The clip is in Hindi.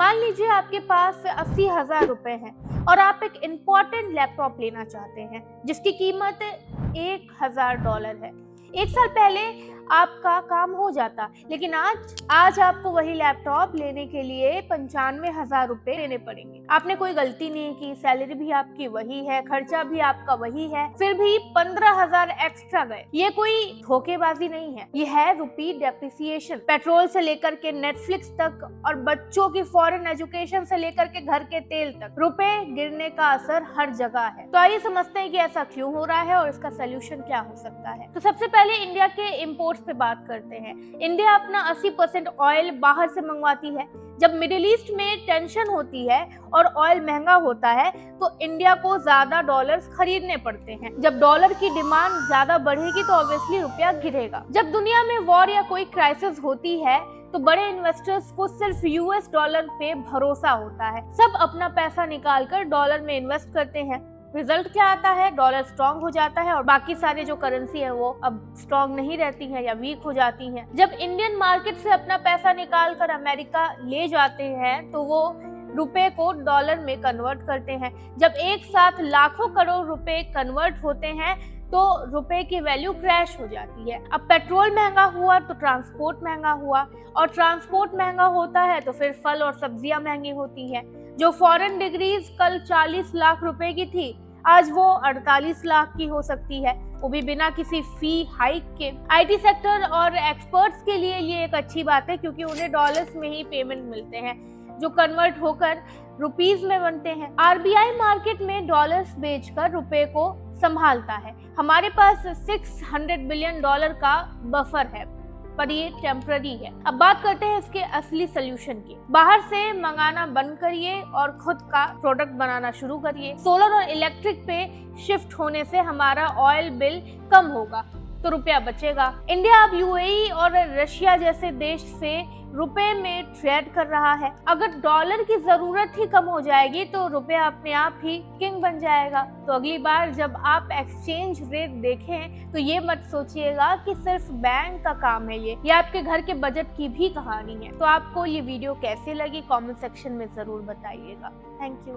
मान लीजिए आपके पास 80,000 रुपए हैं और आप एक इम्पोर्टेंट लैपटॉप लेना चाहते हैं जिसकी कीमत $1,000 है। एक साल पहले आपका काम हो जाता, लेकिन आज आपको वही लैपटॉप लेने के लिए 95,000 रुपए देने पड़ेंगे। आपने कोई गलती नहीं की, सैलरी भी आपकी वही है, खर्चा भी आपका वही है, फिर भी 15,000 एक्स्ट्रा गए। ये कोई धोखेबाजी नहीं है, ये है रुपी डेप्रिसिएशन। पेट्रोल से लेकर के नेटफ्लिक्स तक और बच्चों की फॉरेन एजुकेशन से लेकर के घर के तेल तक रुपए गिरने का असर हर जगह है। तो आइए समझते हैं कि ऐसा क्यों हो रहा है और इसका सोल्यूशन क्या हो सकता है। तो सबसे पहले इंडिया के इंपोर्ट्स पे बात करते हैं। इंडिया अपना 80% ऑयल बाहर से मंगवाती है। जब मिडिल ईस्ट में टेंशन होती है और ऑयल महंगा होता है तो इंडिया को ज्यादा डॉलर्स खरीदने पड़ते हैं। जब डॉलर की डिमांड ज्यादा बढ़ेगी तो ऑब्वियसली रुपया गिरेगा। जब दुनिया में वॉर या कोई क्राइसिस होती है तो बड़े इन्वेस्टर्स को सिर्फ यूएस डॉलर पे भरोसा होता है। सब अपना पैसा निकालकर डॉलर में इन्वेस्ट करते हैं। रिजल्ट क्या आता है? डॉलर स्ट्रांग हो जाता है और बाकी सारे जो करेंसी है वो अब स्ट्रांग नहीं रहती है या वीक हो जाती हैं। जब इंडियन मार्केट से अपना पैसा निकाल कर अमेरिका ले जाते हैं तो वो रुपए को डॉलर में कन्वर्ट करते हैं। जब एक साथ लाखों करोड़ रुपए कन्वर्ट होते हैं तो रुपए की वैल्यू क्रैश हो जाती है। अब पेट्रोल महंगा हुआ तो ट्रांसपोर्ट महंगा हुआ और ट्रांसपोर्ट महंगा होता है तो फिर फल और सब्जियां महंगी होती है। जो फॉरेन डिग्रीज कल 40 लाख रुपए की थी आज वो 48 लाख की हो सकती है, वो भी बिना किसी फी हाइक के। आईटी सेक्टर और एक्सपर्ट्स के लिए ये एक अच्छी बात है क्योंकि उन्हें डॉलर्स में ही पेमेंट मिलते हैं जो कन्वर्ट होकर रुपीस में बनते हैं। आरबीआई मार्केट में डॉलर्स बेचकर रुपए को संभालता है। हमारे पास $600 बिलियन का बफर है पर ये टेम्पररी है। अब बात करते हैं इसके असली सोल्यूशन की। बाहर से मंगाना बंद करिए और खुद का प्रोडक्ट बनाना शुरू करिए। सोलर और इलेक्ट्रिक पे शिफ्ट होने से हमारा ऑयल बिल कम होगा तो रुपया बचेगा। इंडिया अब यूएई और रशिया जैसे देश से रुपए में ट्रेड कर रहा है। अगर डॉलर की जरूरत ही कम हो जाएगी तो रुपया अपने आप ही किंग बन जाएगा। तो अगली बार जब आप एक्सचेंज रेट देखें तो ये मत सोचिएगा कि सिर्फ बैंक का काम है, ये आपके घर के बजट की भी कहानी है। तो आपको ये वीडियो कैसे लगी कमेंट सेक्शन में जरूर बताइएगा। Thank you.